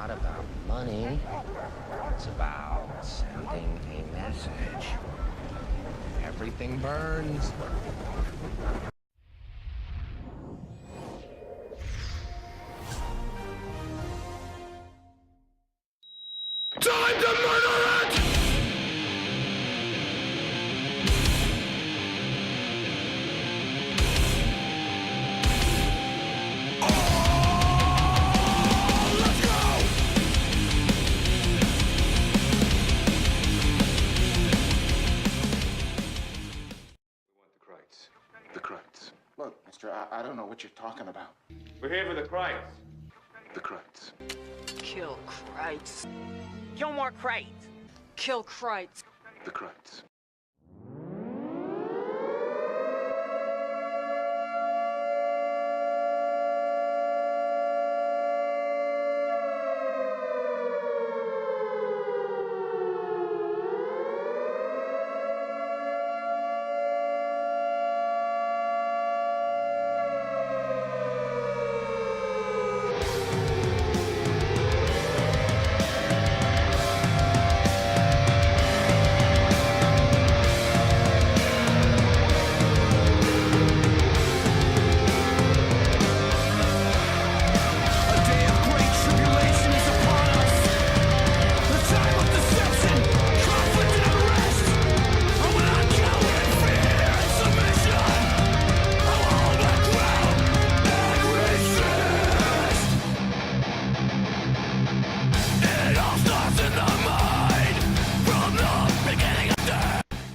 not about money. It's about sending a message. Everything burns. Time to murder it! The Kreitz. Look, mister, I don't know what you're talking about. We're here for the Kreitz. The Kreitz. Kill Kreitz. Kill more Kreitz. Kill Kreitz. The Kreitz.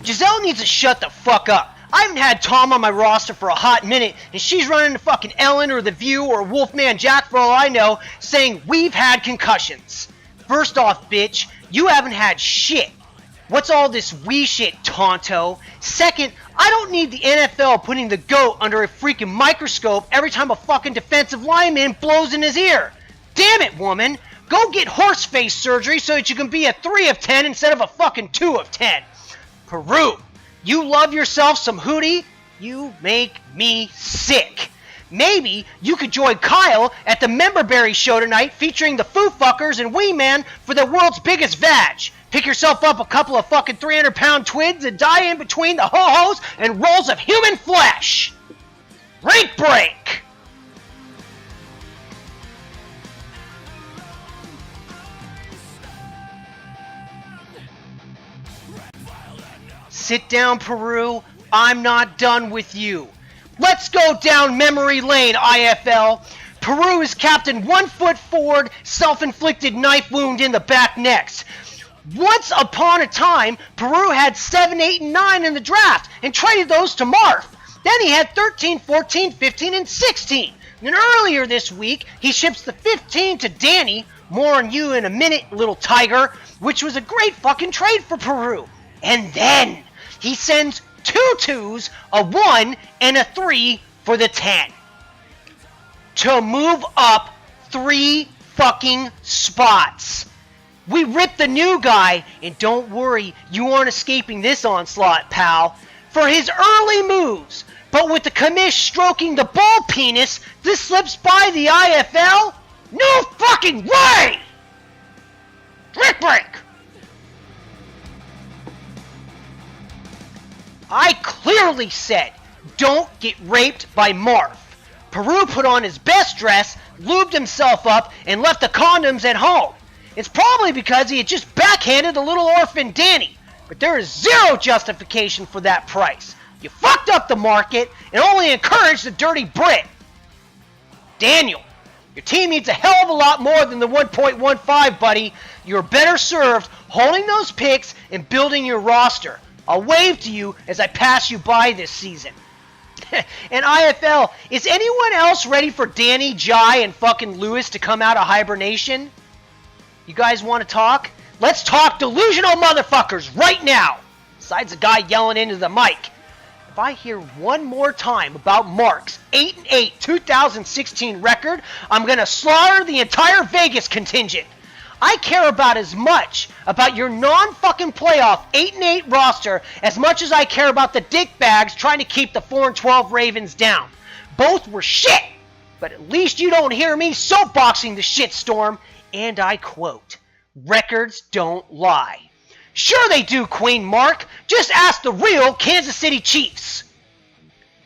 Giselle needs to shut the fuck up. I haven't had Tom on my roster for a hot minute, and she's running to fucking Ellen or The View or Wolfman Jack for all I know, saying we've had concussions. First off, bitch, you haven't had shit. What's all this we shit, Tonto? Second, I don't need the NFL putting the GOAT under a freaking microscope every time a fucking defensive lineman blows in his ear. Damn it, woman. Go get horse face surgery so that you can be a 3 of 10 instead of a fucking 2 of 10. Peru, you love yourself some hootie? You make me sick. Maybe you could join Kyle at the Memberberry show tonight featuring the Foo Fuckers and Wee Man for the world's biggest vag. Pick yourself up a couple of fucking 300-pound twigs and die in between the ho-hos and rolls of human flesh. Rink break! Sit down, Peru. I'm not done with you. Let's go down memory lane, IFL. Peru is captain 1 foot forward, self-inflicted knife wound in the back next. Once upon a time, Peru had 7, 8, and 9 in the draft and traded those to Marv. Then he had 13, 14, 15, and 16. And earlier this week, he ships the 15 to Danny. More on you in a minute, little tiger, which was a great fucking trade for Peru. And then he sends 2 2s, a 1, and a 3 for the 10. To move up 3 fucking spots. We ripped the new guy, and don't worry, you aren't escaping this onslaught, pal. For his early moves, but with the commish stroking the ball penis, this slips by the IFL? No fucking way! Drink break! I clearly said, don't get raped by Marv. Peru put on his best dress, lubed himself up, and left the condoms at home. It's probably because he had just backhanded the little orphan Danny. But there is zero justification for that price. You fucked up the market and only encouraged the dirty Brit. Daniel, your team needs a hell of a lot more than the 1.15, buddy. You're better served holding those picks and building your roster. I'll wave to you as I pass you by this season. And IFL, is anyone else ready for Danny, Jai, and fucking Lewis to come out of hibernation? You guys want to talk? Let's talk delusional motherfuckers right now! Besides the guy yelling into the mic. If I hear one more time about Mark's 8-8 2016 record, I'm gonna slaughter the entire Vegas contingent. I care about as much about your non-fucking playoff 8-8 roster as much as I care about the dickbags trying to keep the 4-12 Ravens down. Both were shit, but at least you don't hear me soapboxing the shitstorm. And I quote, "Records don't lie." Sure they do, Queen Mark. Just ask the real Kansas City Chiefs.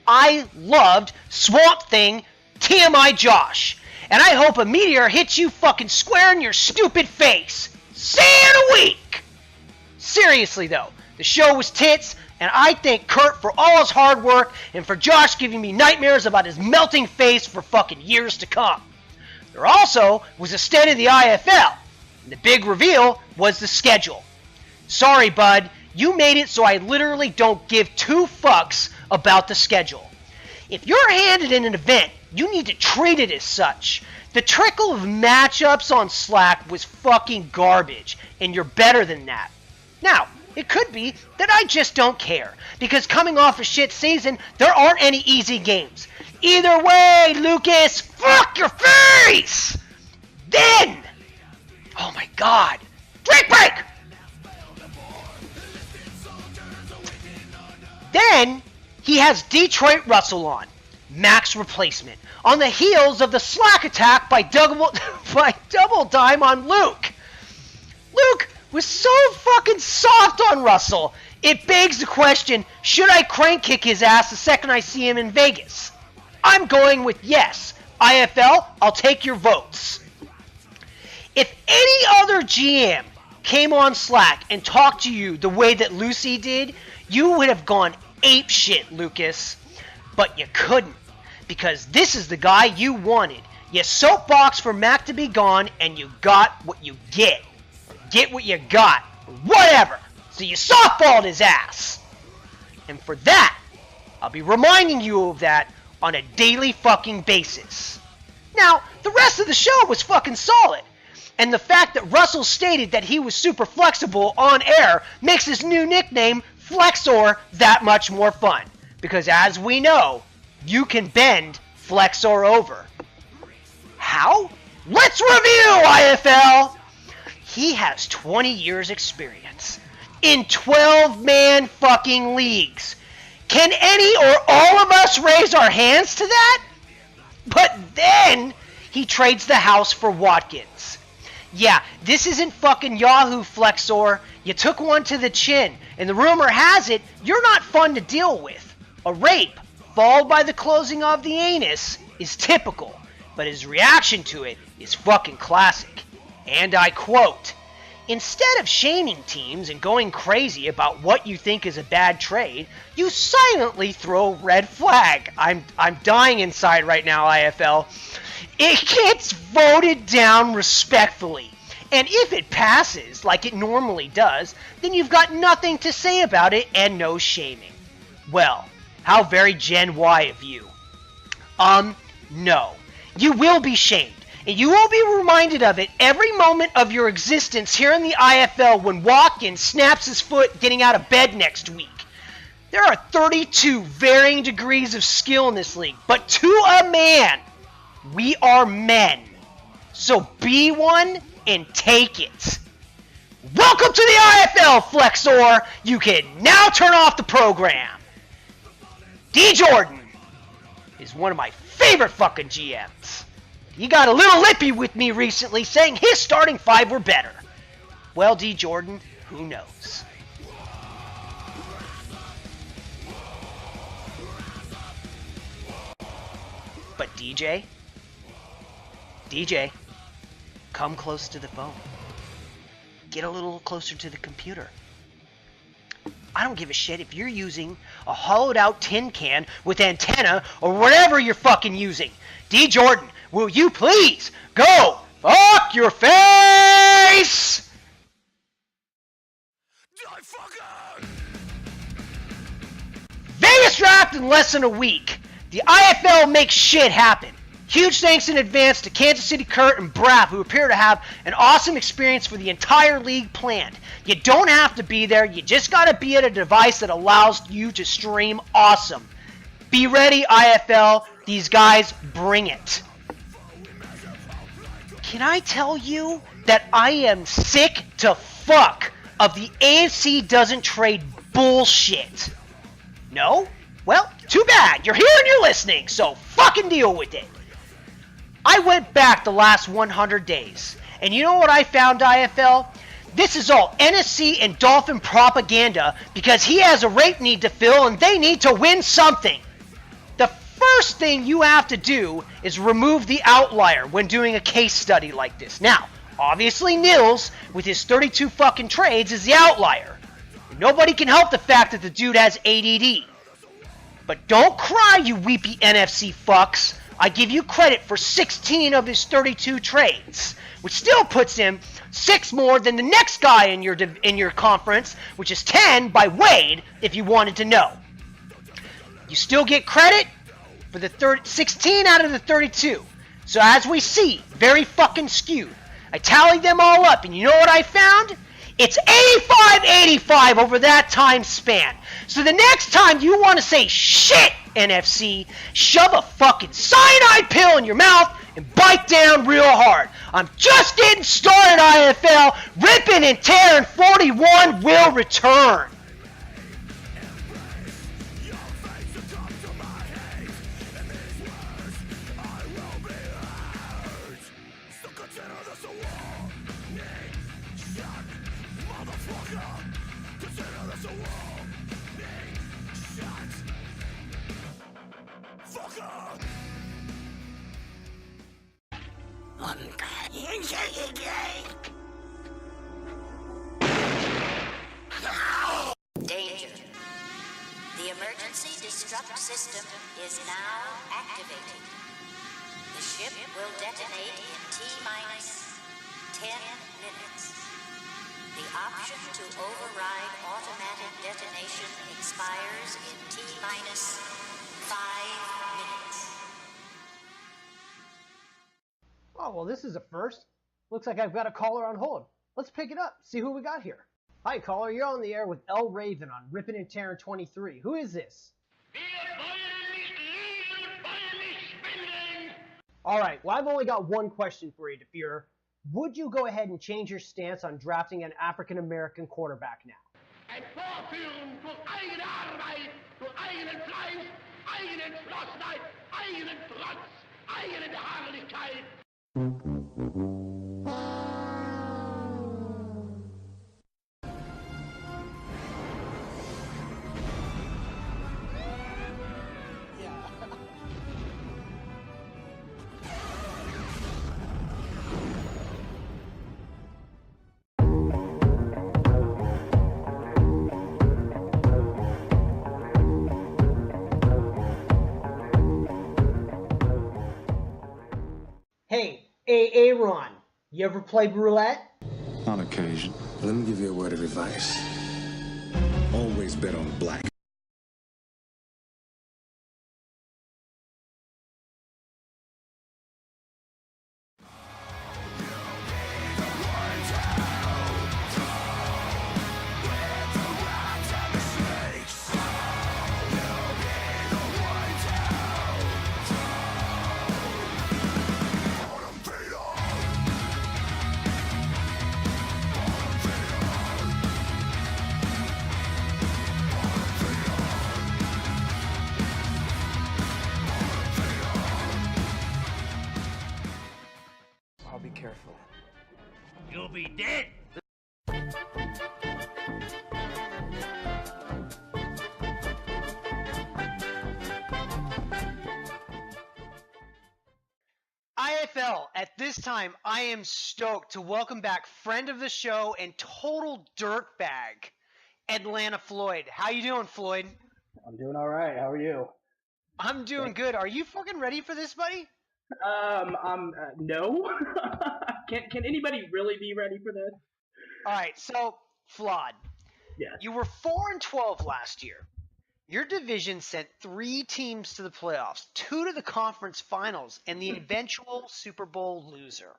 I loved Swamp Thing TMI Josh. And I hope a meteor hits you fucking square in your stupid face. See you in a week! Seriously though, the show was tits, and I thank Kurt for all his hard work and for Josh giving me nightmares about his melting face for fucking years to come. There also was a state of the IFL, and the big reveal was the schedule. Sorry, bud, you made it so I literally don't give two fucks about the schedule. If you're handed in an event, you need to treat it as such. The trickle of matchups on Slack was fucking garbage, and you're better than that. Now, it could be that I just don't care, because coming off a shit season, there aren't any easy games. Either way, Lucas, fuck your face! Then, oh my god, drink break! Then, he has Detroit Russell on, Mac's replacement, on the heels of the Slack attack by double dime on Luke. Luke was so fucking soft on Russell, it begs the question, should I crank kick his ass the second I see him in Vegas? I'm going with yes. IFL, I'll take your votes. If any other GM came on Slack and talked to you the way that Lucy did, you would have gone apeshit, Lucas. But you couldn't, because this is the guy you wanted. You soapbox for Mac to be gone, and you got what you get. Get what you got. Whatever. So you softballed his ass. And for that, I'll be reminding you of that on a daily fucking basis. Now, the rest of the show was fucking solid. And the fact that Russell stated that he was super flexible on air makes his new nickname, Flexor, that much more fun. Because as we know, you can bend Flexor over. How? Let's review, IFL! He has 20 years experience in 12-man fucking leagues. Can any or all of us raise our hands to that? But then he trades the house for Watkins. Yeah, this isn't fucking Yahoo, Flexor. You took one to the chin, and the rumor has it you're not fun to deal with. A rape, followed by the closing of the anus, is typical, but his reaction to it is fucking classic. And I quote, "Instead of shaming teams and going crazy about what you think is a bad trade, you silently throw a red flag." I'm dying inside right now, IFL. It gets voted down respectfully. And if it passes, like it normally does, then you've got nothing to say about it and no shaming. Well, how very Gen Y of you. No. You will be shamed. And you will be reminded of it every moment of your existence here in the IFL when Watkins snaps his foot getting out of bed next week. There are 32 varying degrees of skill in this league, but to a man, we are men. So be one and take it. Welcome to the IFL, Flexor. You can now turn off the program. D. Jordan is one of my favorite fucking GMs. He got a little lippy with me recently, saying his starting five were better. Well, D. Jordan, who knows? But DJ, come close to the phone. Get a little closer to the computer. I don't give a shit if you're using a hollowed out tin can with antenna or whatever you're fucking using. D. Jordan, will you please go fuck your face? Vegas draft in less than a week. The IFL makes shit happen. Huge thanks in advance to Kansas City Kurt and Braff, who appear to have an awesome experience for the entire league planned. You don't have to be there, you just gotta be at a device that allows you to stream awesome. Be ready, IFL. These guys bring it. Can I tell you that I am sick to fuck of the AFC doesn't trade bullshit? No? Well, too bad. You're here and you're listening, so fucking deal with it. I went back the last 100 days, And you know what I found, IFL? This is all NFC and Dolphin propaganda because he has a rape need to fill and they need to win something. The first thing you have to do is remove the outlier when doing a case study like this. Now, obviously Nils, with his 32 fucking trades, is the outlier. Nobody can help the fact that the dude has ADD. But don't cry, you weepy NFC fucks. I give you credit for 16 of his 32 trades, which still puts him 6 more than the next guy in your conference, which is 10 by Wade, if you wanted to know. You still get credit for the 16 out of the 32. So as we see, very fucking skewed. I tallied them all up, and you know what I found? It's 85-85 over that time span. So the next time you want to say shit, NFC, shove a fucking cyanide pill in your mouth and bite down real hard. I'm just getting started, IFL. Ripping and tearing 41 will return. Danger. The emergency destruct system is now activated. The ship will detonate in T-minus 10 minutes. The option to override automatic detonation expires in T-minus 5 minutes. Oh, well, this is a first. Looks like I've got a caller on hold. Let's pick it up, see who we got here. Hi, caller. You're on the air with L. Raven on Rippin' and Tearin' 23. Who is this? All right. Well, I've only got one question for you, DeFuhrer. Would you go ahead and change your stance on drafting an African-American quarterback now? Ein Vorführung durch eigene Arbeit, durch eigenen Fleiß, eigene Entschlossenheit, eigenen Trotz, eigene Beharrlichkeit. Hey, Aaron, you ever play roulette? On occasion. Let me give you a word of advice. Always bet on black. I'll be careful. You'll be dead. IFL, at this time, I am stoked to welcome back friend of the show and total dirtbag, Atlanta Floyd. How you doing, Floyd? I'm doing all right. How are you? I'm doing good. Are you fucking ready for this, buddy? No. Can anybody really be ready for this? All right, so Flawed. Yes. You were 4-12 last year. Your division sent 3 teams to the playoffs, 2 to the conference finals, and the eventual Super Bowl loser.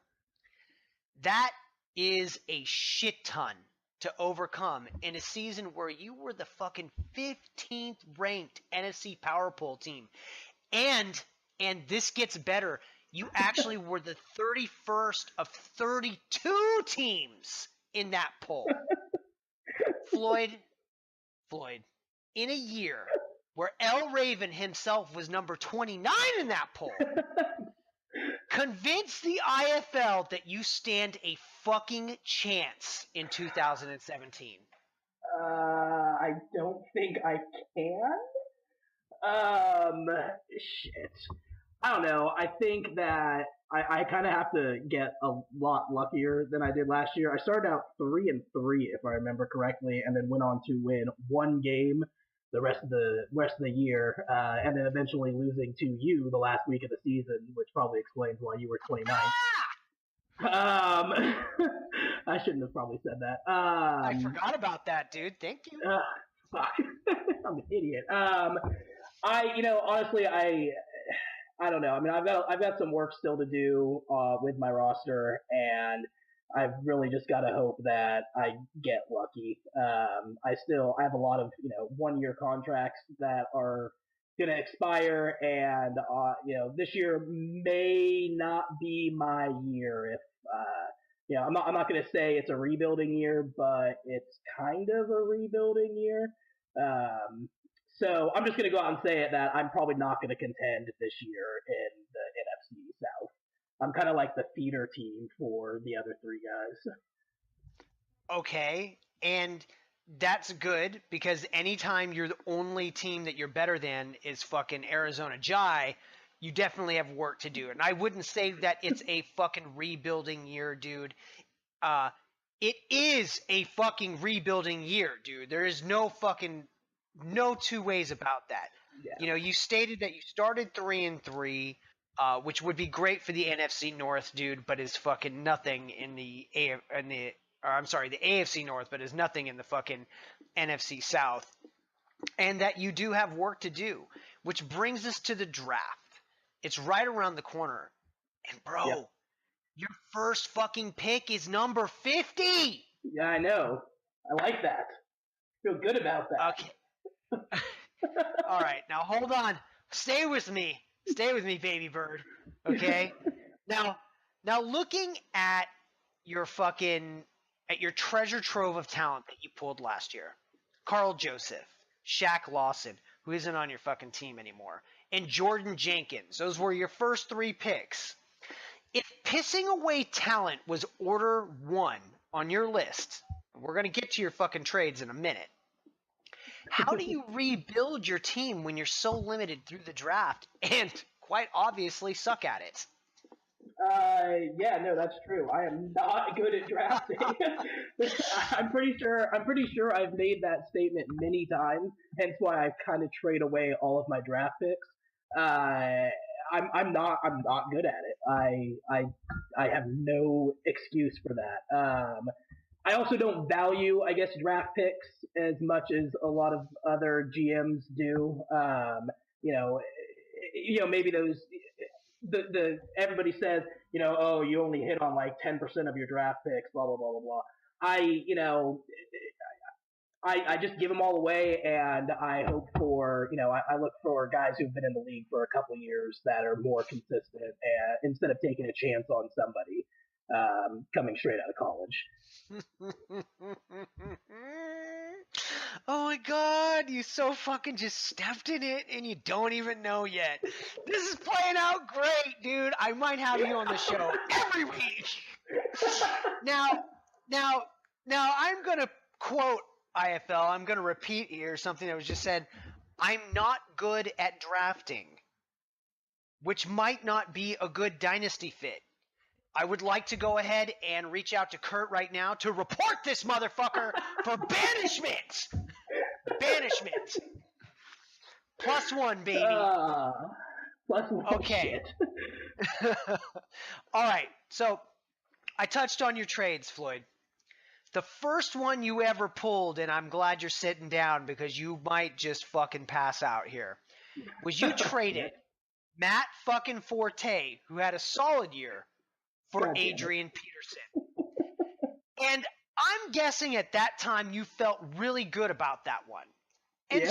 That is a shit ton to overcome in a season where you were the fucking 15th ranked NFC Power Poll team. And this gets better. You actually were the 31st of 32 teams in that poll. Floyd, in a year where L. Raven himself was number 29 in that poll, Convince the IFL that you stand a fucking chance in 2017. I don't think I can. Shit. I don't know. I think that I kind of have to get a lot luckier than I did last year. I started out 3-3, if I remember correctly, and then went on to win one game the rest of the year, and then eventually losing to you the last week of the season, which probably explains why you were 29th. I shouldn't have probably said that. I forgot about that, dude. Thank you. Fuck. I'm an idiot. Honestly, I don't know. I mean, I've got some work still to do with my roster, and I've really just got to hope that I get lucky. I have a lot of 1-year contracts that are going to expire, and this year may not be my year. If I'm not going to say it's a rebuilding year, but it's kind of a rebuilding year. So I'm just going to go out and say it that I'm probably not going to contend this year in the NFC South. I'm kind of like the feeder team for the other three guys. Okay, and that's good because anytime you're the only team that you're better than is fucking Arizona Jai, you definitely have work to do. And I wouldn't say that it's a fucking rebuilding year, dude. It is a fucking rebuilding year, dude. There is no two ways about that. Yeah. You stated that you started 3-3, which would be great for the NFC North, dude, but is fucking nothing in the AFC North, but is nothing in the fucking NFC South. And that you do have work to do, which brings us to the draft. It's right around the corner. And bro, your first fucking pick is number 50. Yeah, I know. I like that. Feel good about that. Okay. All right, now hold on. Stay with me, baby bird. Okay. Now looking at your treasure trove of talent that you pulled last year, Carl Joseph, Shaq Lawson, who isn't on your fucking team anymore, and Jordan Jenkins. Those were your first 3 picks. If pissing away talent was order 1 on your list, we're gonna get to your fucking trades in a minute. How do you rebuild your team when you're so limited through the draft and quite obviously suck at it? Yeah, no, that's true. I am not good at drafting. I'm pretty sure I've made that statement many times, hence why I kind of trade away all of my draft picks. I'm not good at it. I have no excuse for that. I also don't value, I guess, draft picks as much as a lot of other GMs do. Maybe those everybody says, oh, you only hit on like 10% of your draft picks, blah blah blah blah blah. I just give them all away, and I hope for, I look for guys who've been in the league for a couple of years that are more consistent, instead of taking a chance on somebody coming straight out of college. Oh my god, you so fucking just stepped in it and you don't even know yet. This is playing out great, dude. I might have you on the show every week. Now I'm going to quote IFL. I'm going to repeat here something that was just said. I'm not good at drafting, which might not be a good dynasty fit. I would like to go ahead and reach out to Kurt right now to report this motherfucker for banishment. Banishment. +1, baby. +1. Okay. All right. So I touched on your trades, Floyd. The first one you ever pulled, and I'm glad you're sitting down because you might just fucking pass out here, was you traded Matt fucking Forte, who had a solid year, for Adrian Peterson. And I'm guessing at that time you felt really good about that one. And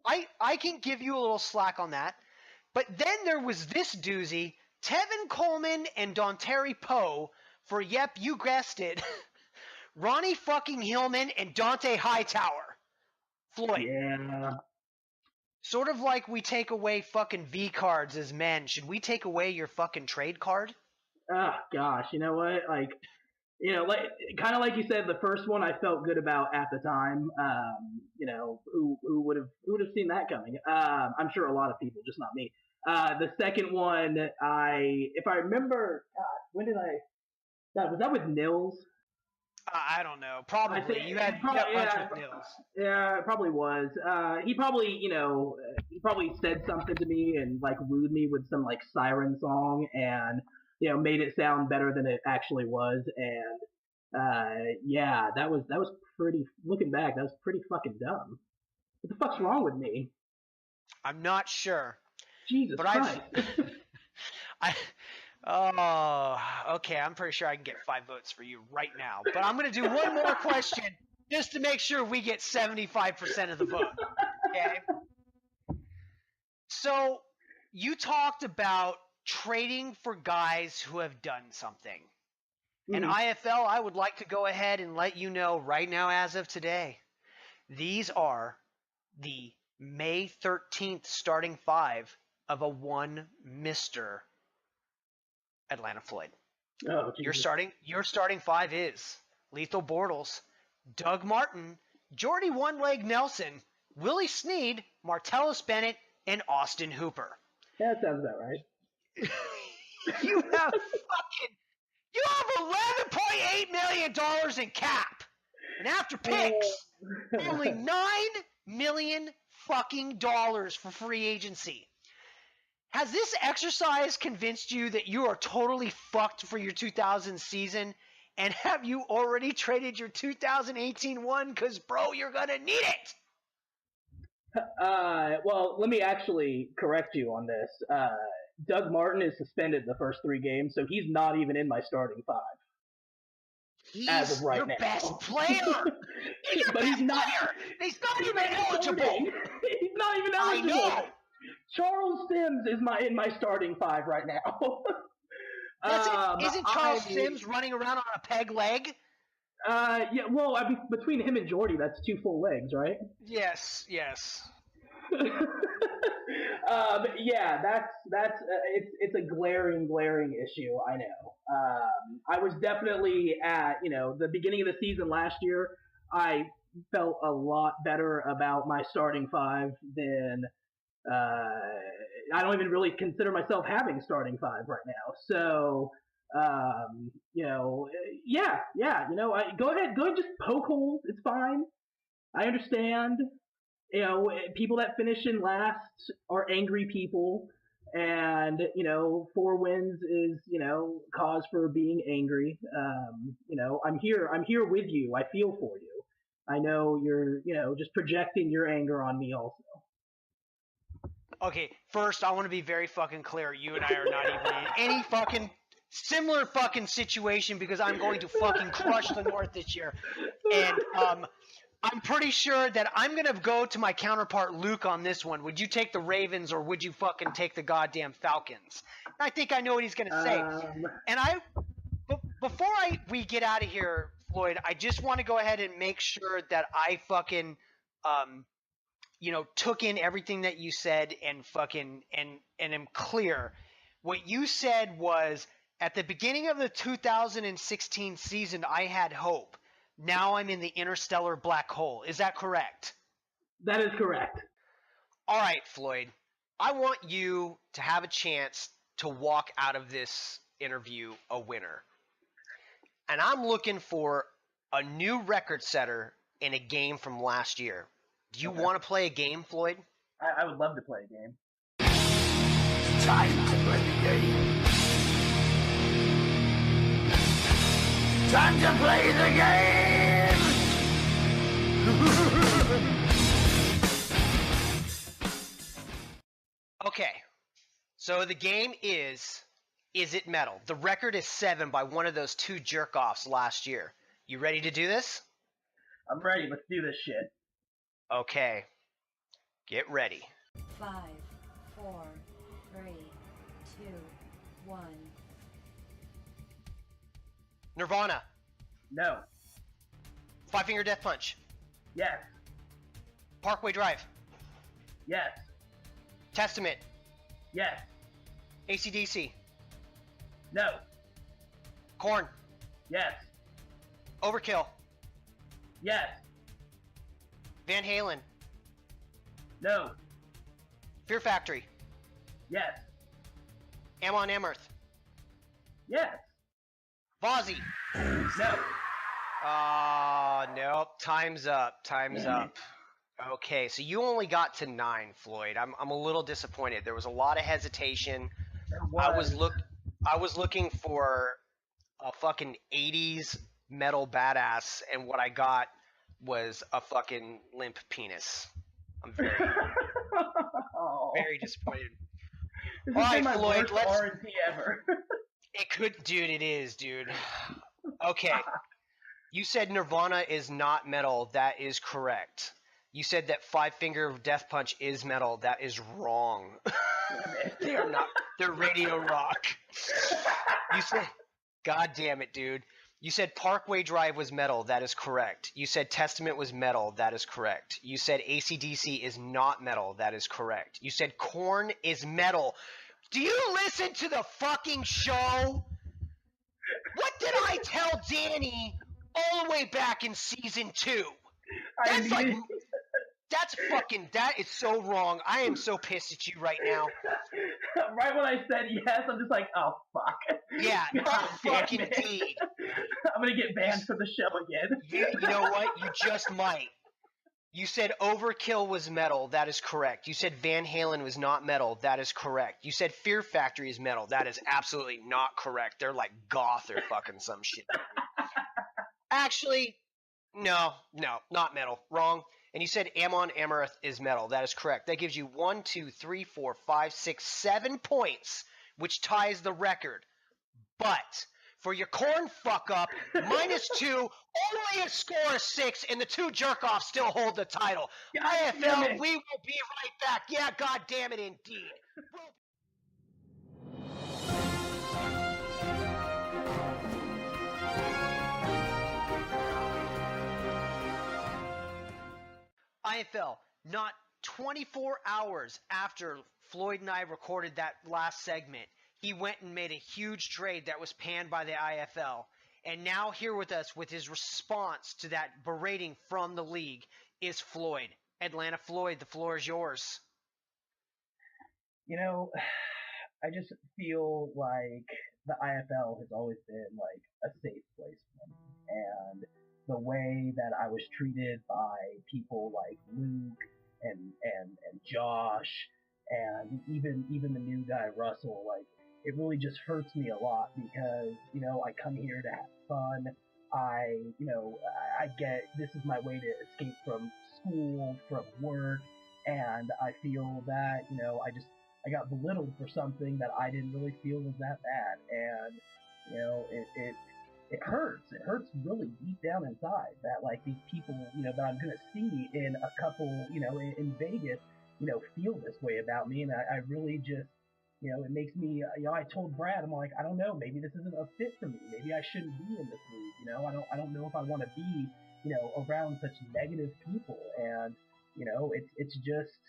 I can give you a little slack on that. But then there was this doozy, Tevin Coleman and Dontari Poe for, yep, you guessed it, Ronnie fucking Hillman and Dante Hightower. Floyd. Yeah. Sort of like we take away fucking V cards as men. Should we take away your fucking trade card? Oh gosh, you know what? Like, you know, like kind of like you said, the first one I felt good about at the time. You know, who would have seen that coming? I'm sure a lot of people, just not me. The second one, if I remember, God, when did I? God, was that with Nils? I don't know. Probably. You had a bunch with Nils. Yeah, it probably was. He probably, you know, he probably said something to me and like wooed me with some like siren song and, you know, made it sound better than it actually was. And, yeah, that was pretty, looking back, that was pretty fucking dumb. What the fuck's wrong with me? I'm not sure. Jesus Christ. Oh, okay. I'm pretty sure I can get 5 votes for you right now. But I'm going to do one more question just to make sure we get 75% of the vote. Okay? So, you talked about trading for guys who have done something. And IFL, I would like to go ahead and let you know right now as of today, these are the May 13th starting 5 of a one Mr. Atlanta Floyd. Oh, your starting 5 is Lethal Bortles, Doug Martin, Jordy One Leg Nelson, Willie Snead, Martellus Bennett, and Austin Hooper. Yeah, that sounds about right. You have $11.8 million in cap, and after picks, only $9 million fucking dollars for free agency. Has this exercise convinced you that you are totally fucked for your 2000 season? And have you already traded your 2018 one? Because, bro, you're going to need it. Well, let me actually correct you on this. Doug Martin is suspended the first 3 games, so he's not even in my starting 5. He's as of right your now. best player. But he's not. He's not even eligible. He's not even eligible. I know. Charles Sims is in my starting 5 right now. Isn't Charles Sims running around on a peg leg? Yeah. Well, I mean, between him and Jordy, that's 2 full legs, right? Yes. Yeah, that's it's a glaring issue. I know. I was definitely at the beginning of the season last year. I felt a lot better about my starting 5 than I don't even really consider myself having starting 5 right now. So yeah. Go ahead, just poke holes. It's fine. I understand. People that finish in last are angry people, and 4 wins is cause for being angry. I'm here with you. I feel for you. I know you're just projecting your anger on me also. Okay, first I want to be very fucking clear. You and I are not even in any fucking similar fucking situation because I'm going to fucking crush the North this year, and I'm pretty sure that I'm going to go to my counterpart Luke on this one. Would you take the Ravens or would you fucking take the goddamn Falcons? I think I know what he's going to say. And before we get out of here, Floyd, I just want to go ahead and make sure that I fucking, took in everything that you said and fucking, and am clear. What you said was at the beginning of the 2016 season, I had hope. Now I'm in the interstellar black hole. Is that correct? That is correct. All right, Floyd. I want you to have a chance to walk out of this interview a winner. And I'm looking for a new record setter in a game from last year. Do you want to play a game, Floyd? I would love to play a game. Time to play the game. Time to play the game! Okay, so the game is It Metal? The record is 7 by one of those 2 jerk-offs last year. You ready to do this? I'm ready. Let's do this shit. Okay, get ready. 5, 4, 3, 2, 1. Nirvana. No. Five Finger Death Punch. Yes. Parkway Drive. Yes. Testament. Yes. AC/DC. No. Korn. Yes. Overkill. Yes. Van Halen. No. Fear Factory. Yes. Amon Amarth. Yes. Vozzy. No. Nope. Time's up. Time's up. Okay, so you only got to 9, Floyd. I'm a little disappointed. There was a lot of hesitation. I was looking for a fucking 80s metal badass, and what I got was a fucking limp penis. I'm very, very disappointed. This All has right, been my Floyd. worst RnT ever. It could, dude. It is, dude. Okay. You said Nirvana is not metal. That is correct. You said that Five Finger Death Punch is metal. That is wrong. They are not. They're radio rock. You said, God damn it, dude. You said Parkway Drive was metal. That is correct. You said Testament was metal. That is correct. You said AC/DC is not metal. That is correct. You said Korn is metal. Do you listen to the fucking show? What did I tell Danny all the way back in season 2? That's like, that is so wrong. I am so pissed at you right now. Right when I said yes, I'm just like, oh, fuck. Yeah, God fucking damn it. indeed. I'm going to get banned from the show again. You know what? You just might. You said Overkill was metal. That is correct. You said Van Halen was not metal. That is correct. You said Fear Factory is metal. That is absolutely not correct. They're like goth or fucking some shit. Actually, no, not metal. Wrong. And you said Amon Amarth is metal. That is correct. That gives you 1, 2, 3, 4, 5, 6, 7 points, which ties the record. But for your Korn fuck up, -2, only a score of 6, and the 2 jerk-offs still hold the title. IFL, we will be right back. Yeah, God damn it, indeed. IFL, not 24 hours after Floyd and I recorded that last segment, he went and made a huge trade that was panned by the IFL. And now here with us with his response to that berating from the league is Floyd. Atlanta Floyd, the floor is yours. You know, I just feel like the IFL has always been like a safe place for me. And the way that I was treated by people like Luke and Josh and even the new guy Russell, like, it really just hurts me a lot because, you know, I come here to have fun. I get, this is my way to escape from school, from work, and I feel that, you know, I got belittled for something that I didn't really feel was that bad, and, you know, it hurts. It hurts really deep down inside that, like, these people, you know, that I'm going to see in a couple, you know, in Vegas, you know, feel this way about me. And I really just, you know, it makes me, you know, I told Brad, I'm like, I don't know, maybe this isn't a fit for me. Maybe I shouldn't be in this league. You know, I don't know if I want to be, you know, around such negative people. And, you know, it's just,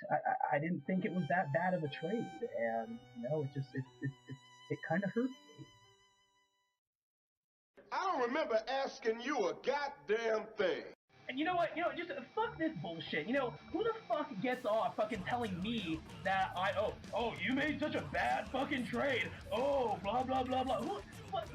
I didn't think it was that bad of a trade. And, you know, it kind of hurts me. I don't remember asking you a goddamn thing. And you know what? You know, just fuck this bullshit. You know, who the fuck gets off fucking telling me that you made such a bad fucking trade. Oh, blah, blah, blah, blah.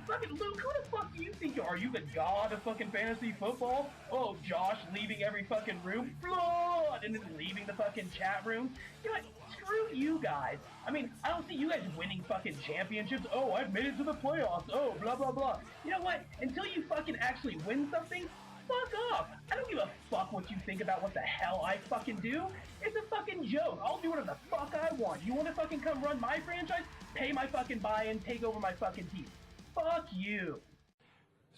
Fucking Luke, who the fuck do you think you are? Are you the god of fucking fantasy football? Oh, Josh leaving every fucking room. Blood! And then leaving the fucking chat room. You know what? Screw you guys. I mean, I don't see you guys winning fucking championships. Oh, I've made it to the playoffs. Oh, blah, blah, blah. You know what? Until you fucking actually win something, fuck off. I don't give a fuck what you think about what the hell I fucking do. It's a fucking joke. I'll do whatever the fuck I want. You want to fucking come run my franchise? Pay my fucking buy-in, take over my fucking team. Fuck you.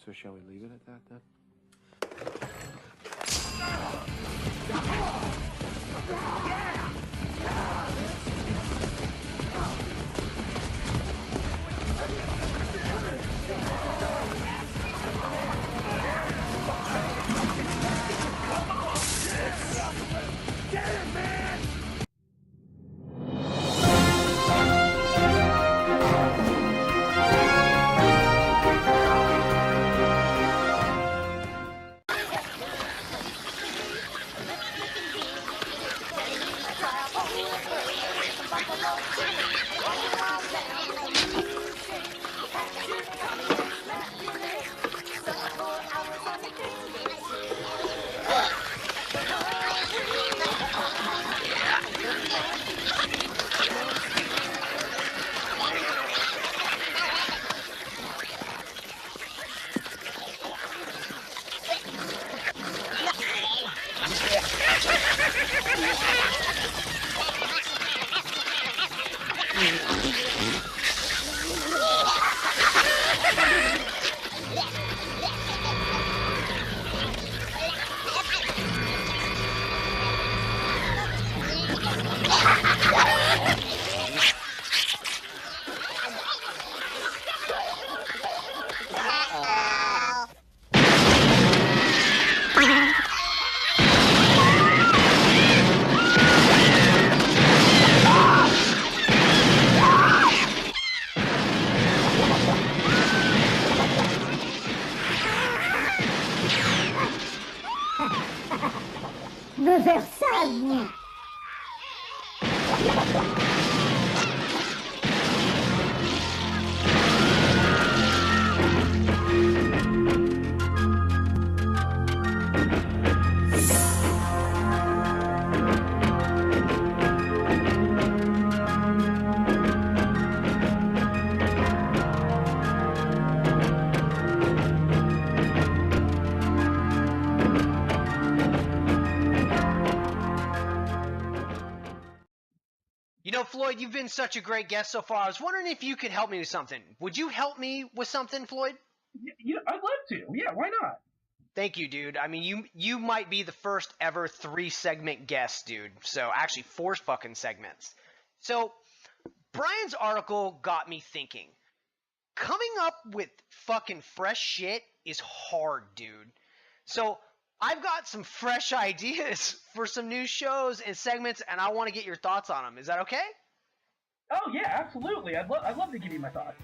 So shall we leave it at that, then? Get him, man! Me faire ça, vous. You know, Floyd, you've been such a great guest so far. I was wondering if you could help me with something. Would you help me with something, Floyd? I'd love to. Yeah, why not? Thank you, dude. I mean, you might be the first ever 3-segment guest, dude. So, actually, 4 fucking segments. So, Brian's article got me thinking. Coming up with fucking fresh shit is hard, dude. So, I've got some fresh ideas for some new shows and segments, and I want to get your thoughts on them. Is that okay? Oh, yeah, absolutely. I'd love to give you my thoughts.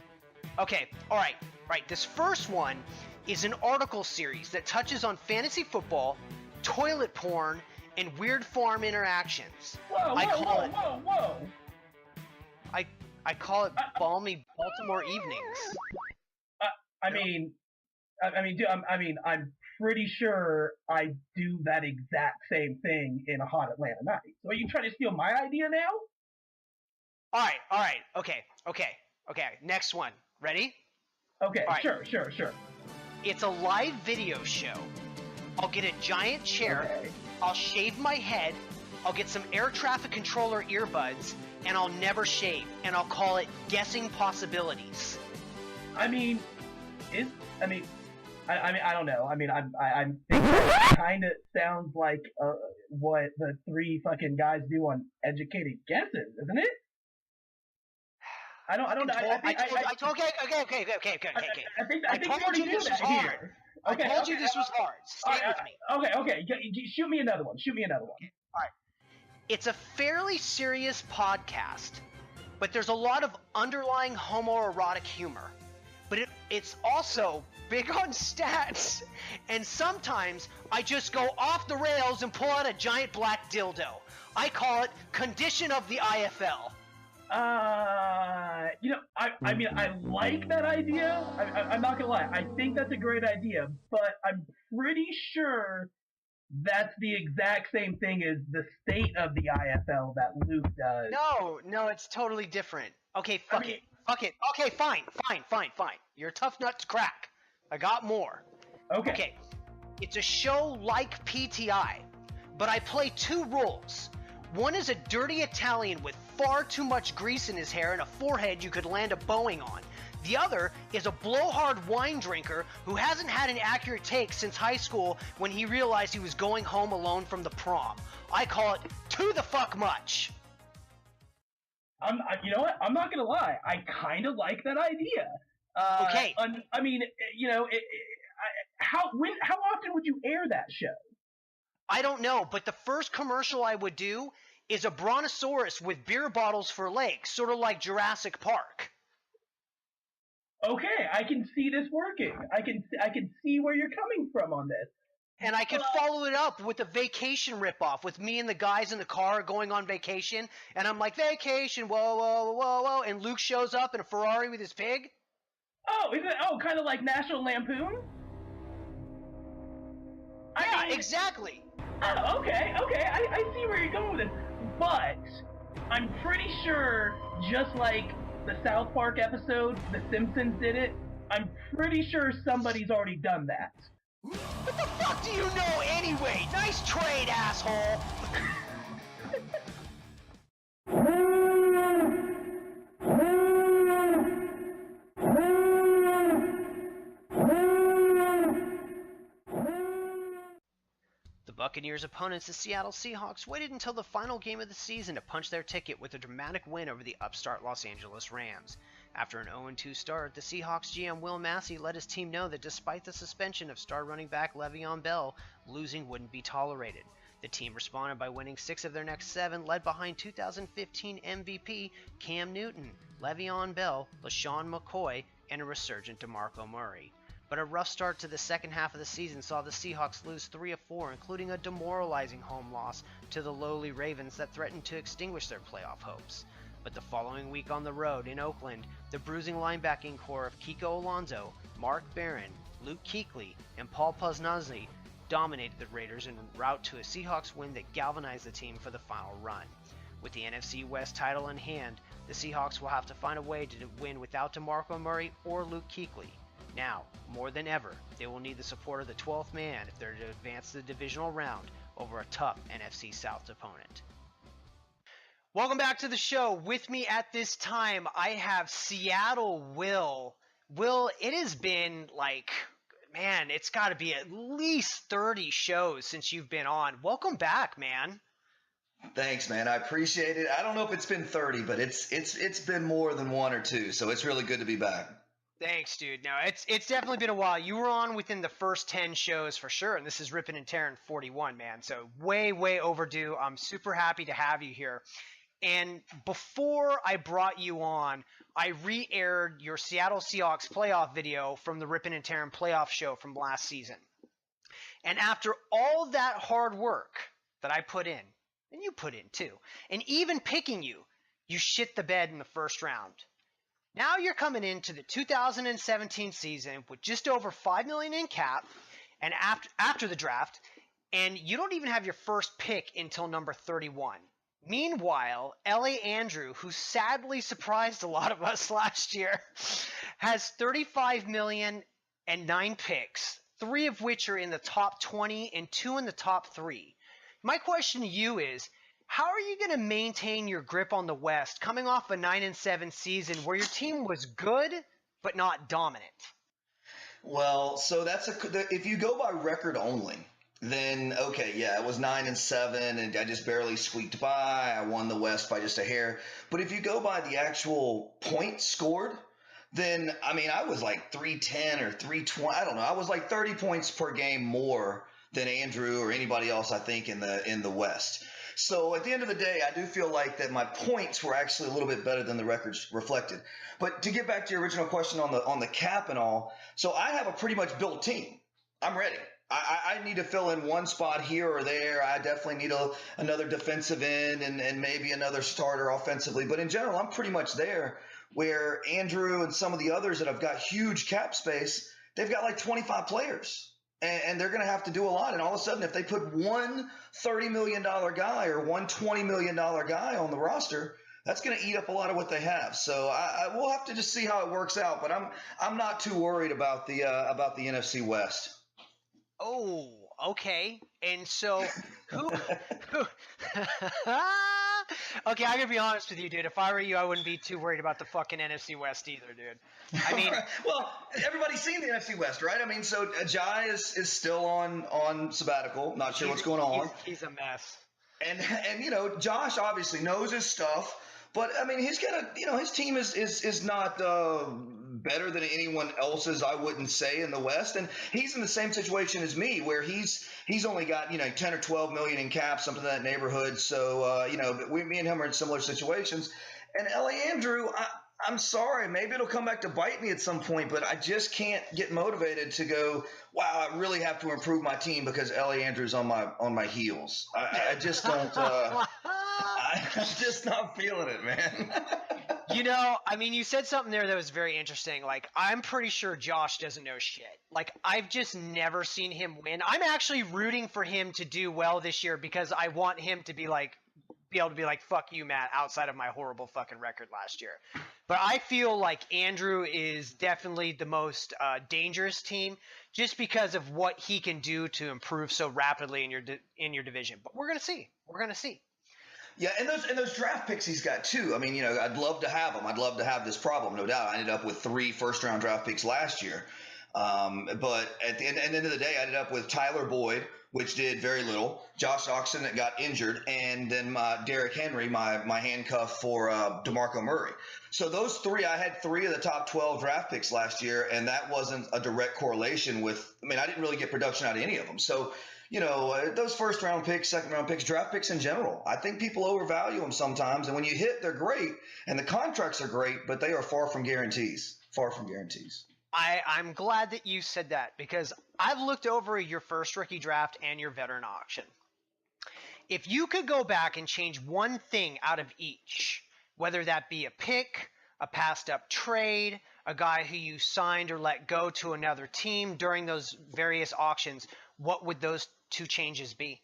Okay, all right. Right, this first one is an article series that touches on fantasy football, toilet porn, and weird farm interactions. Whoa! I call it balmy Baltimore evenings. I'm pretty sure I do that exact same thing in a hot Atlanta night. So are you trying to steal my idea now? All right. Okay. Next one. Ready? Okay, right. Sure. It's a live video show. I'll get a giant chair. Okay. I'll shave my head. I'll get some air traffic controller earbuds, and I'll never shave. And I'll call it Guessing Possibilities. I don't know. I'm thinking it kind of sounds like what the 3 fucking guys do on Educated Guesses, isn't it? I don't know. Okay. I told you this was hard. I told you this was hard. Stay with me. Okay. Shoot me another one. All right. It's a fairly serious podcast, but there's a lot of underlying homoerotic humor. But it's also big on stats, and sometimes I just go off the rails and pull out a giant black dildo. I call it Condition of the IFL. I like that idea. I'm not gonna lie. I think that's a great idea, but I'm pretty sure that's the exact same thing as the state of the IFL that Luke does. No, it's totally different. Okay, fuck it. Okay, fine. You're a tough nut to crack. I got more. Okay. It's a show like PTI, but I play 2 roles. One is a dirty Italian with far too much grease in his hair and a forehead you could land a Boeing on. The other is a blowhard wine drinker who hasn't had an accurate take since high school when he realized he was going home alone from the prom. I call it Too the Fuck Much. You know what? I'm not gonna lie. I kind of like that idea. Okay. How often would you air that show? I don't know, but the first commercial I would do is a brontosaurus with beer bottles for legs, sort of like Jurassic Park. Okay, I can see this working. I can see where you're coming from on this. And I could follow it up with a vacation ripoff with me and the guys in the car going on vacation, and I'm like, vacation, whoa, and Luke shows up in a Ferrari with his pig. Oh, is it? Oh, kind of like National Lampoon? Yeah, exactly. Oh, okay, I see where you're going with this. But I'm pretty sure, just like the South Park episode, The Simpsons did it, I'm pretty sure somebody's already done that. What the fuck do you know anyway? Nice trade, asshole! Buccaneers' opponents, the Seattle Seahawks, waited until the final game of the season to punch their ticket with a dramatic win over the upstart Los Angeles Rams. After an 0-2 start, the Seahawks GM Will Massey let his team know that despite the suspension of star running back Le'Veon Bell, losing wouldn't be tolerated. The team responded by winning 6 of their next 7, led behind 2015 MVP Cam Newton, Le'Veon Bell, LaShawn McCoy, and a resurgent DeMarco Murray. But a rough start to the second half of the season saw the Seahawks lose 3 of 4, including a demoralizing home loss to the lowly Ravens that threatened to extinguish their playoff hopes. But the following week on the road in Oakland, the bruising linebacking core of Kiko Alonso, Mark Barron, Luke Kuechly, and Paul Posnanski dominated the Raiders en route to a Seahawks win that galvanized the team for the final run. With the NFC West title in hand, the Seahawks will have to find a way to win without DeMarco Murray or Luke Kuechly. Now, more than ever, they will need the support of the 12th man if they're to advance the divisional round over a tough NFC South opponent. Welcome back to the show. With me at this time, I have Seattle Will. Will, it has been man, it's got to be at least 30 shows since you've been on. Welcome back, man. Thanks, man. I appreciate it. I don't know if it's been 30, but it's been more than 1 or 2, so it's really good to be back. Thanks, dude. No, it's definitely been a while. You were on within the first 10 shows for sure, and this is Rippin' and Tearin' 41, man. So way, way overdue. I'm super happy to have you here. And before I brought you on, I re-aired your Seattle Seahawks playoff video from the Rippin' and Tearin' playoff show from last season. And after all that hard work that I put in, and you put in too, and even picking you, you shit the bed in the first round. Now you're coming into the 2017 season with just over $5 million in cap, and after the draft, and you don't even have your first pick until number 31. Meanwhile, L.A. Andrew, who sadly surprised a lot of us last year, has $35 million and 9 picks, 3 of which are in the top 20 and 2 in the top 3. My question to you is, how are you going to maintain your grip on the West coming off a 9-7 season where your team was good but not dominant? Well, so if you go by record only, then okay, yeah, it was 9-7, and I just barely squeaked by. I won the West by just a hair. But if you go by the actual points scored, then I mean, I was like 310 or 320. I don't know. I was like 30 points per game more than Andrew or anybody else, I think, in the West. So at the end of the day, I do feel like that my points were actually a little bit better than the records reflected. But to get back to your original question on the cap and all, so I have a pretty much built team. I'm ready. I need to fill in one spot here or there. I definitely need another defensive end and maybe another starter offensively. But in general, I'm pretty much there, where Andrew and some of the others that have got huge cap space, they've got like 25 players. And they're going to have to do a lot. And all of a sudden, if they put one $30 million guy or one $20 million guy on the roster, that's going to eat up a lot of what they have. So we'll have to just see how it works out. But I'm not too worried about the NFC West. Oh, okay. And so who okay, I'm going to be honest with you, dude. If I were you, I wouldn't be too worried about the fucking NFC West either, dude. I mean, well, everybody's seen the NFC West, right? I mean, so Jai is still on sabbatical. Not sure what's going on. He's a mess. And Josh obviously knows his stuff, but I mean, he's got his team is not better than anyone else's, I wouldn't say, in the West. And he's in the same situation as me, where he's only got 10 or 12 million in cap, something in that neighborhood. So me and him are in similar situations. And L.A. Andrew, I'm sorry, maybe it'll come back to bite me at some point, but I just can't get motivated to go, wow, I really have to improve my team because L.A. Andrew's on my heels. I just don't. I'm just not feeling it, man. I mean, you said something there that was very interesting. Like, I'm pretty sure Josh doesn't know shit. Like, I've just never seen him win. I'm actually rooting for him to do well this year because I want him to be able to be like, fuck you, Matt, outside of my horrible fucking record last year. But I feel like Andrew is definitely the most dangerous team just because of what he can do to improve so rapidly in your division. But we're going to see. We're going to see. Yeah, and those draft picks he's got too. I mean, I'd love to have them. I'd love to have this problem, no doubt. I ended up with 3 first-round draft picks last year. But at the end of the day, I ended up with Tyler Boyd, which did very little. Josh Oxen that got injured, and then Derrick Henry, my handcuff for DeMarco Murray. So those three, I had 3 of the top 12 draft picks last year, and that wasn't a direct correlation with. I mean, I didn't really get production out of any of them. So, those first round picks, second round picks, draft picks in general, I think people overvalue them sometimes. And when you hit, they're great, and the contracts are great, but they are far from guarantees. Far from guarantees. I'm glad that you said that, because I've looked over your first rookie draft and your veteran auction. If you could go back and change one thing out of each, whether that be a pick, a passed up trade, a guy who you signed or let go to another team during those various auctions, what would those 2 changes be?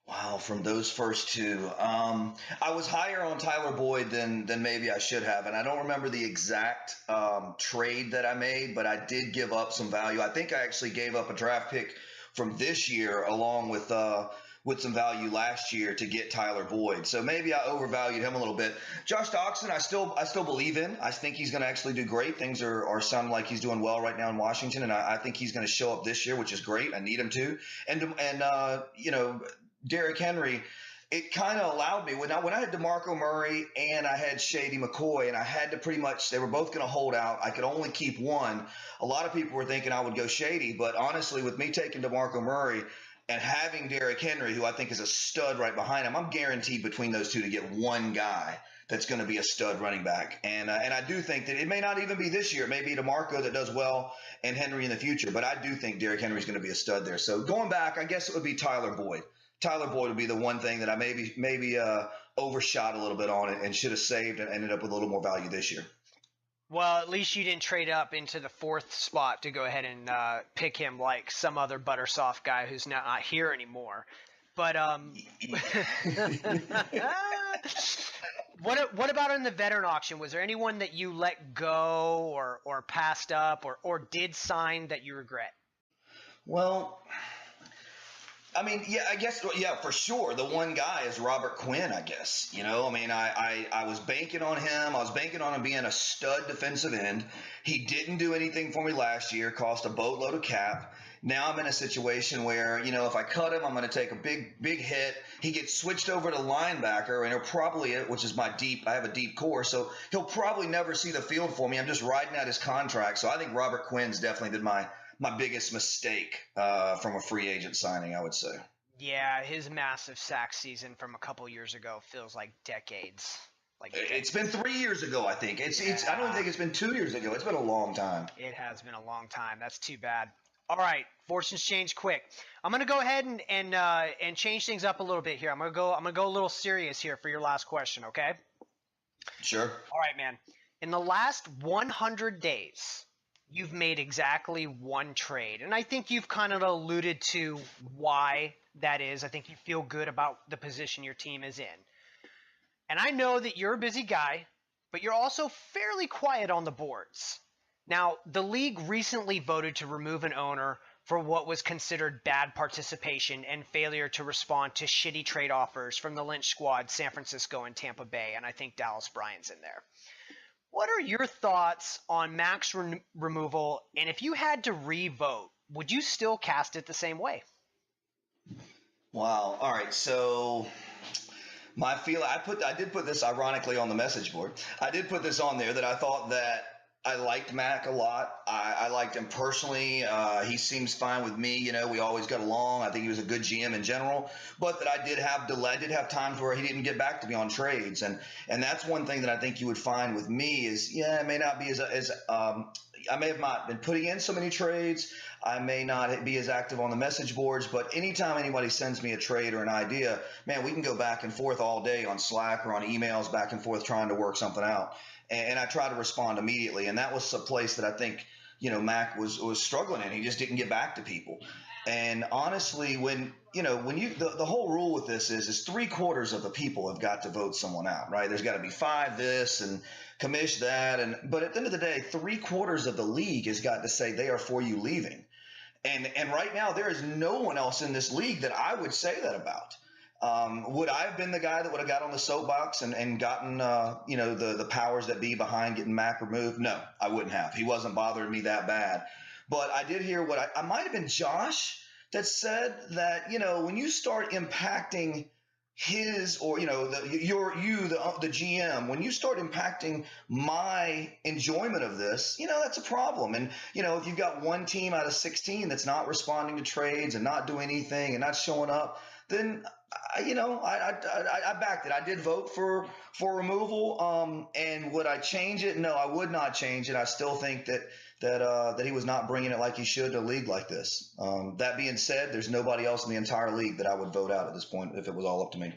Wow, from those first 2, I was higher on Tyler Boyd than maybe I should have, and I don't remember the exact trade that I made, but I did give up some value. I think I actually gave up a draft pick from this year along with some value last year to get Tyler Boyd. So maybe I overvalued him a little bit. Josh Doxson, I still believe in. I think he's going to actually do great. Things are sounding like he's doing well right now in Washington, and I think he's going to show up this year, which is great. I need him to. And Derrick Henry, it kind of allowed me when I had DeMarco Murray and I had Shady McCoy, and I had to pretty much, they were both going to hold out. I could only keep one. A lot of people were thinking I would go Shady, but honestly, with me taking DeMarco Murray and having Derrick Henry, who I think is a stud right behind him, I'm guaranteed between those two to get one guy that's going to be a stud running back. And I do think that it may not even be this year. It may be DeMarco that does well and Henry in the future, but I do think Derrick Henry is going to be a stud there. So going back, I guess it would be Tyler Boyd. Tyler Boyd would be the one thing that I maybe overshot a little bit on it and should have saved and ended up with a little more value this year. Well, at least you didn't trade up into the 4th spot to go ahead and pick him like some other buttersoft guy who's not here anymore. But what about in the veteran auction? Was there anyone that you let go or passed up or did sign that you regret? Well, I mean, yeah, I guess, yeah, for sure. The one guy is Robert Quinn, I guess. I mean, I was banking on him. I was banking on him being a stud defensive end. He didn't do anything for me last year, cost a boatload of cap. Now I'm in a situation where, if I cut him, I'm going to take a big hit. He gets switched over to linebacker, and he'll probably, which is I have a deep core, so he'll probably never see the field for me. I'm just riding out his contract. So I think Robert Quinn's definitely been my biggest mistake from a free agent signing, I would say. Yeah, his massive sack season from a couple years ago feels like decades. It's been 3 years ago, I think. I don't think it's been 2 years ago. It's been a long time. It has been a long time. That's too bad. All right, fortunes change quick. I'm gonna go ahead and change things up a little bit here. I'm gonna go a little serious here for your last question, okay? Sure. All right, man. In the last 100 days, you've made exactly one trade, and I think you've kind of alluded to why that is. I think you feel good about the position your team is in. And I know that you're a busy guy, but you're also fairly quiet on the boards. Now, the league recently voted to remove an owner for what was considered bad participation and failure to respond to shitty trade offers from the Lynch Squad, San Francisco, and Tampa Bay, and I think Dallas Bryant's in there. What are your thoughts on Mac's removal, and if you had to re-vote, would you still cast it the same way? Wow. All right. So my feel, I did put this ironically on the message board. I did put this on there that I thought that I liked Mac a lot. I liked him personally. He seems fine with me. We always got along. I think he was a good GM in general. But that I did have times where he didn't get back to me on trades, and that's one thing that I think you would find with me is it may not be as I may have not been putting in so many trades. I may not be as active on the message boards, but anytime anybody sends me a trade or an idea, man, we can go back and forth all day on Slack or on emails, back and forth trying to work something out. And I try to respond immediately. And that was a place that I think, Mac was struggling in. He just didn't get back to people. And honestly, when the whole rule with this is 3/4 of the people have got to vote someone out, right? There's got to be 5 this and commish that. But at the end of the day, 3/4 of the league has got to say they are for you leaving. And right now, there is no one else in this league that I would say that about. Would I have been the guy that would have got on the soapbox and gotten, the powers that be behind getting Mac removed? No, I wouldn't have. He wasn't bothering me that bad. But I did hear what I might have been Josh that said that, when you start impacting his, or the GM, when you start impacting my enjoyment of this, that's a problem. And if you've got one team out of 16 that's not responding to trades and not doing anything and not showing up, then I backed it. I did vote for removal. And would I change it? No, I would not change it. I still think that he was not bringing it like he should to a league like this. That being said, there's nobody else in the entire league that I would vote out at this point if it was all up to me.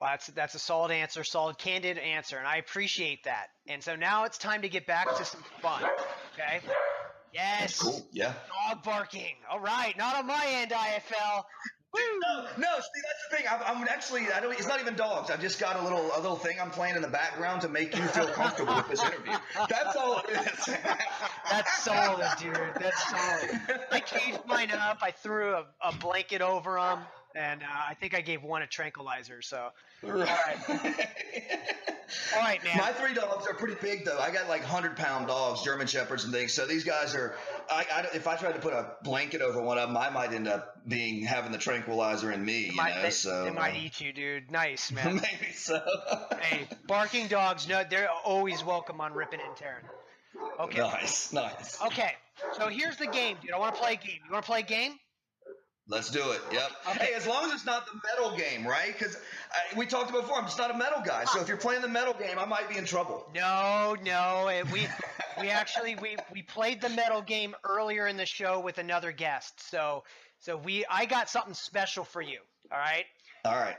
Well, that's a solid answer, solid, candid answer, and I appreciate that. And so now it's time to get back to some fun, okay? Yes. Cool. Yeah. Dog barking. All right. Not on my end, IFL. Woo. No. See, that's the thing. I'm actually. I don't. It's not even dogs. I've just got a little thing I'm playing in the background to make you feel comfortable with this interview. That's all it is. That's solid, dude. That's solid. I caged mine up. I threw a blanket over them. And I think I gave one a tranquilizer. So, all right, man. My 3 dogs are pretty big, though. I got like 100-pound dogs, German Shepherds and things. So these guys are. If I tried to put a blanket over one of them, I might end up having the tranquilizer in me. They might eat you, dude. Nice, man. Maybe so. Hey, barking dogs. No, they're always welcome on Rippin' and Tearin'. Okay. Nice. Okay, so here's the game, dude. I want to play a game. You want to play a game? Let's do it. Yep. Okay. Hey, as long as it's not the metal game, right? Because we talked about before, I'm just not a metal guy. So if you're playing the metal game, I might be in trouble. No. We actually played the metal game earlier in the show with another guest. So I got something special for you. All right. All right.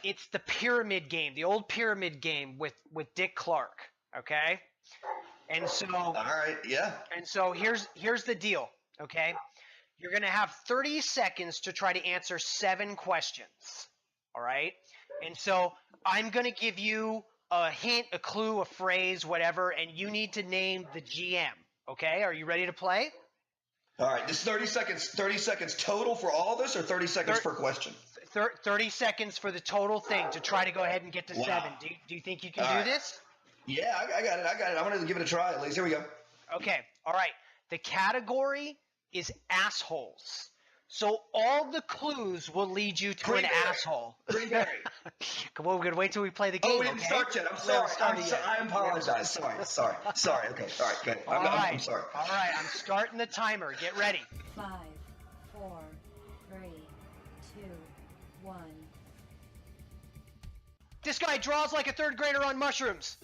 It's the pyramid game, the old pyramid game with Dick Clark. Okay. And so. All right. Yeah. And so here's the deal. Okay. You're going to have 30 seconds to try to answer 7 questions, all right? And so I'm going to give you a hint, a clue, a phrase, whatever, and you need to name the GM, okay? Are you ready to play? All right, just 30 seconds total for all this, or 30 seconds per question? 30 seconds for the total thing to try to go ahead and get to 7. Do you think you can do this? Yeah, I got it. I'm going to give it a try at least. Here we go. Okay, all right. The category is assholes. So all the clues will lead you to an asshole. Greenberry. Come on, we're gonna wait till we play the game. Oh, we didn't start yet. I'm sorry. I apologize. Sorry. Okay. All right. Good. I'm sorry. All right. I'm starting the timer. Get ready. 5, 4, 3, 2, 1. This guy draws like a 3rd grader on mushrooms.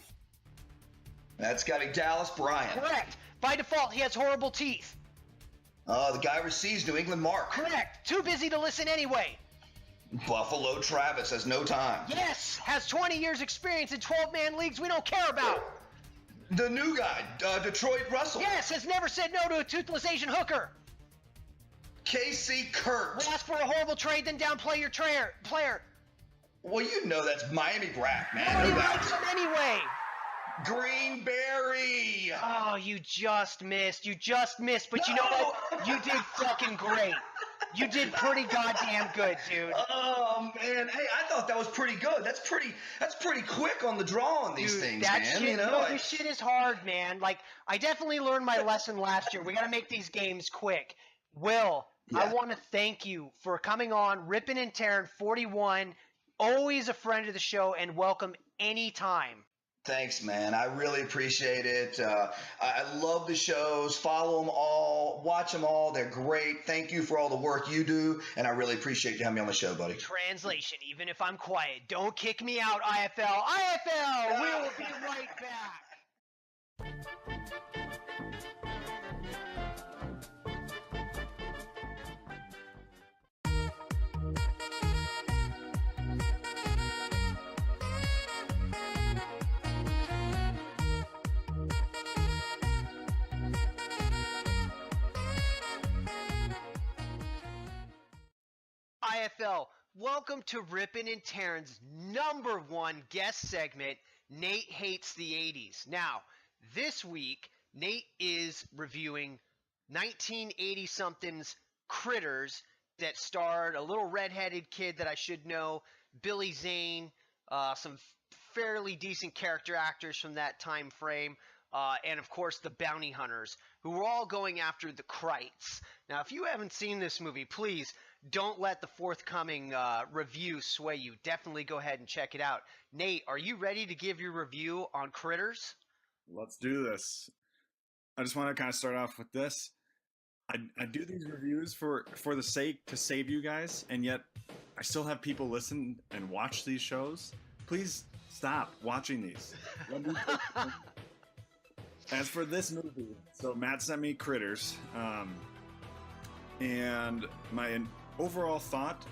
That's got to be Dallas Bryant. Correct. By default, he has horrible teeth. The guy receives New England Mark. Correct. Too busy to listen anyway. Buffalo Travis has no time. Yes. Has 20 years experience in 12-man leagues we don't care about. The new guy, Detroit Russell. Yes. Has never said no to a toothless Asian hooker. Casey Kurt. Will ask for a horrible trade, then downplay your player. Well, you know that's Miami Brack, man. Nobody likes him anyway. Greenberry. Oh, you just missed. But you know what? You did fucking great. You did pretty goddamn good, dude. Oh man, hey, I thought that was pretty good. That's pretty quick on the draw on these things, man. Shit, this shit is hard, man. Like, I definitely learned my lesson last year. We got to make these games quick. Will, I want to thank you for coming on, Rippin' and Tearin' 41. Always a friend of the show, and welcome anytime. Thanks, man. I really appreciate it. I love the shows. Follow them all. Watch them all. They're great. Thank you for all the work you do, and I really appreciate you having me on the show, buddy. Translation, even if I'm quiet, don't kick me out, IFL. IFL, we will be right back. IFL, welcome to Rippin' and Tearin's #1 guest segment, Nate Hates the 80s. Now, This week, Nate is reviewing 1980-something's Critters that starred a little redheaded kid that I should know, Billy Zane, some fairly decent character actors from that time frame, and of course the bounty hunters, who were all going after the Krites. Now, if you haven't seen this movie, please don't let the forthcoming review sway you. Definitely go ahead and check it out. Nate, are you ready to give your review on Critters? Let's do this. I just want to kind of start off with this. I do these reviews for the sake to save you guys, and yet I still have people listen and watch these shows. Please stop watching these. As for this movie, so Matt sent me Critters, and my overall thought,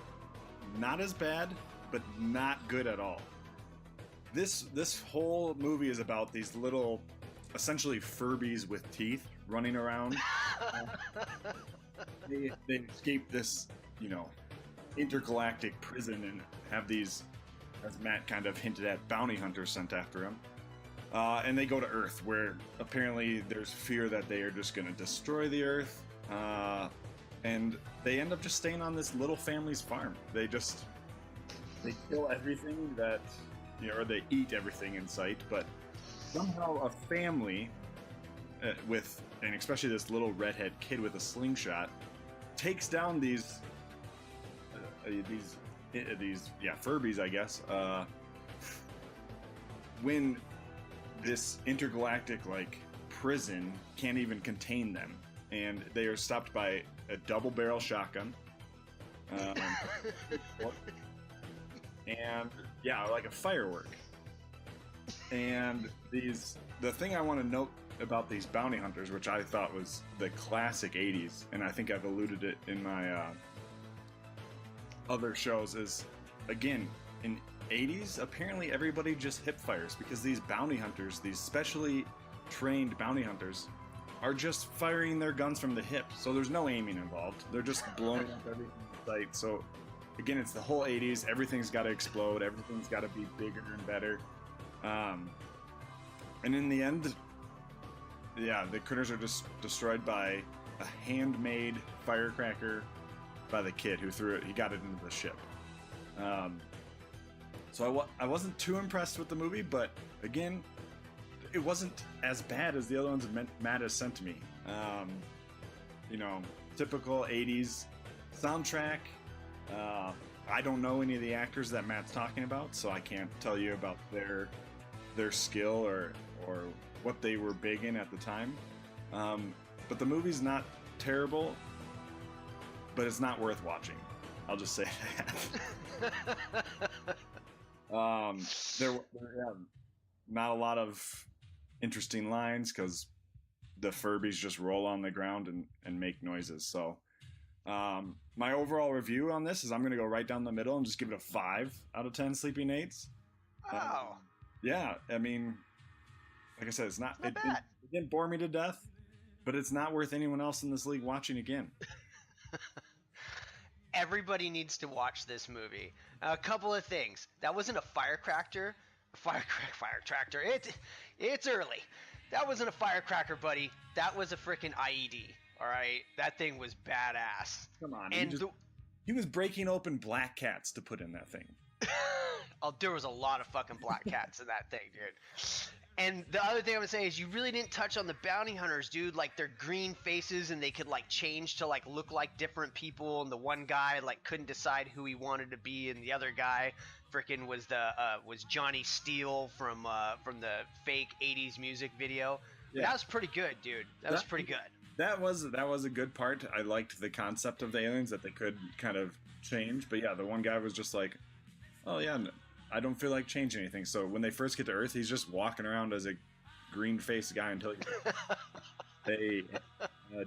not as bad, but not good at all. This whole movie is about these little, essentially Furbies with teeth running around. They escape this, intergalactic prison and have these, as Matt kind of hinted at, bounty hunters sent after him. And they go to Earth, where apparently there's fear that they are just going to destroy the Earth. And they end up just staying on this little family's farm. They kill everything that, or they eat everything in sight. But somehow a family and especially this little redhead kid with a slingshot, takes down these Furbies, I guess. When this intergalactic prison can't even contain them, and they are stopped by a double barrel shotgun, and like a firework. And the thing I want to note about these bounty hunters, which I thought was the classic 80s, and I think I've alluded it in my other shows, is, again, in 80s, apparently everybody just hip fires, because these bounty hunters, these specially trained bounty hunters, are just firing their guns from the hip, so there's no aiming involved. They're just blowing up everything in sight. So, again, it's the whole 80s. Everything's got to explode. Everything's got to be bigger and better. And in the end, the Critters are just destroyed by a handmade firecracker by the kid who threw it. He got it into the ship. So I wasn't too impressed with the movie, but again, it wasn't as bad as the other ones Matt has sent to me. Typical 80s soundtrack. I don't know any of the actors that Matt's talking about, so I can't tell you about their skill or what they were big in at the time. But the movie's not terrible, but it's not worth watching. I'll just say that. There were not a lot of interesting lines because the Furbies just roll on the ground and make noises. So my overall review on this is I'm going to go right down the middle and just give it a 5 out of 10 Sleepy Nates. Wow. Yeah, I mean, like I said, it didn't bore me to death, but it's not worth anyone else in this league watching again. Everybody needs to watch this movie. A couple of things. That wasn't a firecracker. It's early. That wasn't a firecracker, buddy. That was a freaking IED. All right, that thing was badass. Come on, and he was breaking open black cats to put in that thing. Oh, there was a lot of fucking black cats in that thing, dude. And the other thing I would say is you really didn't touch on the bounty hunters, dude. Like, their green faces, and they could change to look like different people. And the one guy couldn't decide who he wanted to be, and the other guy freaking was Johnny Steele from the fake 80s music video. Yeah. That was pretty good, dude. That was pretty good. That was a good part. I liked the concept of the aliens, that they could kind of change. But yeah, the one guy was just like, oh yeah, I don't feel like changing anything. So when they first get to Earth, he's just walking around as a green-faced guy until a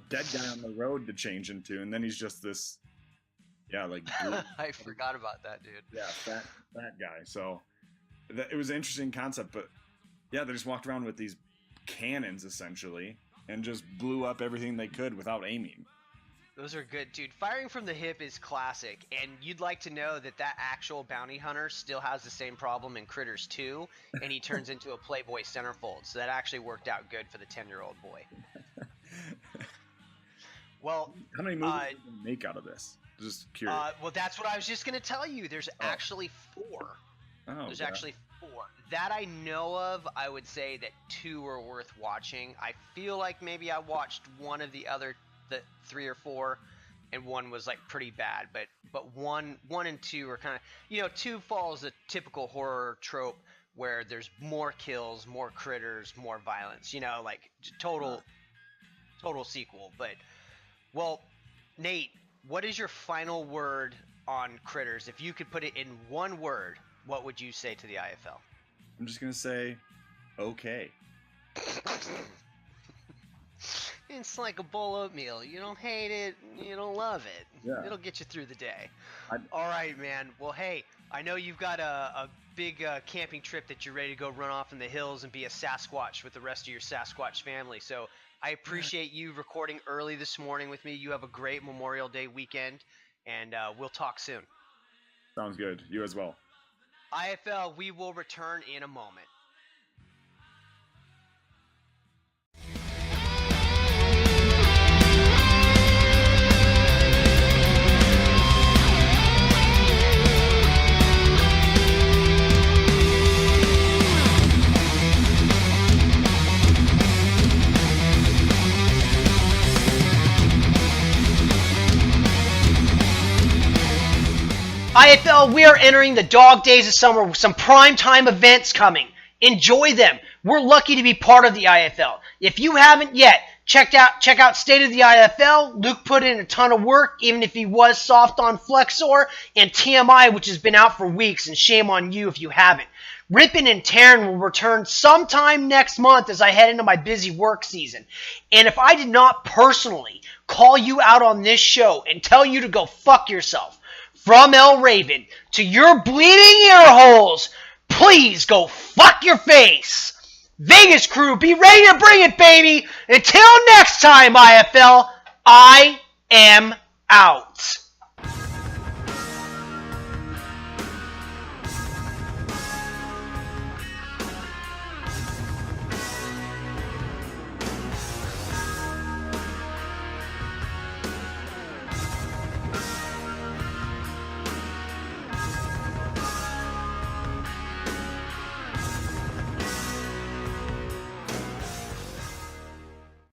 dead guy on the road to change into, and then he's just this, blue. I forgot about that, dude. Yeah, fat guy. So it was an interesting concept, but yeah, they just walked around with these cannons essentially and just blew up everything they could without aiming. Those are good, dude. Firing from the hip is classic, and you'd like to know that actual bounty hunter still has the same problem in Critters 2, and he turns into a Playboy centerfold. So that actually worked out good for the 10-year-old boy. Well, how many movies did you make out of this? Just curious. Well, that's what I was just going to tell you. There's actually 4. Oh, There's actually 4. That I know of, I would say that 2 are worth watching. I feel like maybe I watched one of the other 3 or 4, and 1 was like pretty bad. But 1 and 2 are kind of, 2 follows a typical horror trope where there's more kills, more critters, more violence. Like total sequel. But well, Nate, what is your final word on Critters? If you could put it in one word, what would you say to the IFL? I'm just going to say, okay. It's like a bowl of oatmeal. You don't hate it, you don't love it. Yeah. It'll get you through the day. All right, man. Well, hey, I know you've got a big camping trip that you're ready to go run off in the hills and be a Sasquatch with the rest of your Sasquatch family. So I appreciate you recording early this morning with me. You have a great Memorial Day weekend, and we'll talk soon. Sounds good. You as well. IFL, we will return in a moment. IFL, we are entering the dog days of summer with some primetime events coming. Enjoy them. We're lucky to be part of the IFL. If you haven't yet, check out State of the IFL. Luke put in a ton of work, even if he was soft on Flexor, and TMI, which has been out for weeks, and shame on you if you haven't. Rippin' and Taryn will return sometime next month as I head into my busy work season. And if I did not personally call you out on this show and tell you to go fuck yourself, from El Raven to your bleeding ear holes, please go fuck your face. Vegas crew, be ready to bring it, baby. Until next time, IFL, I am out.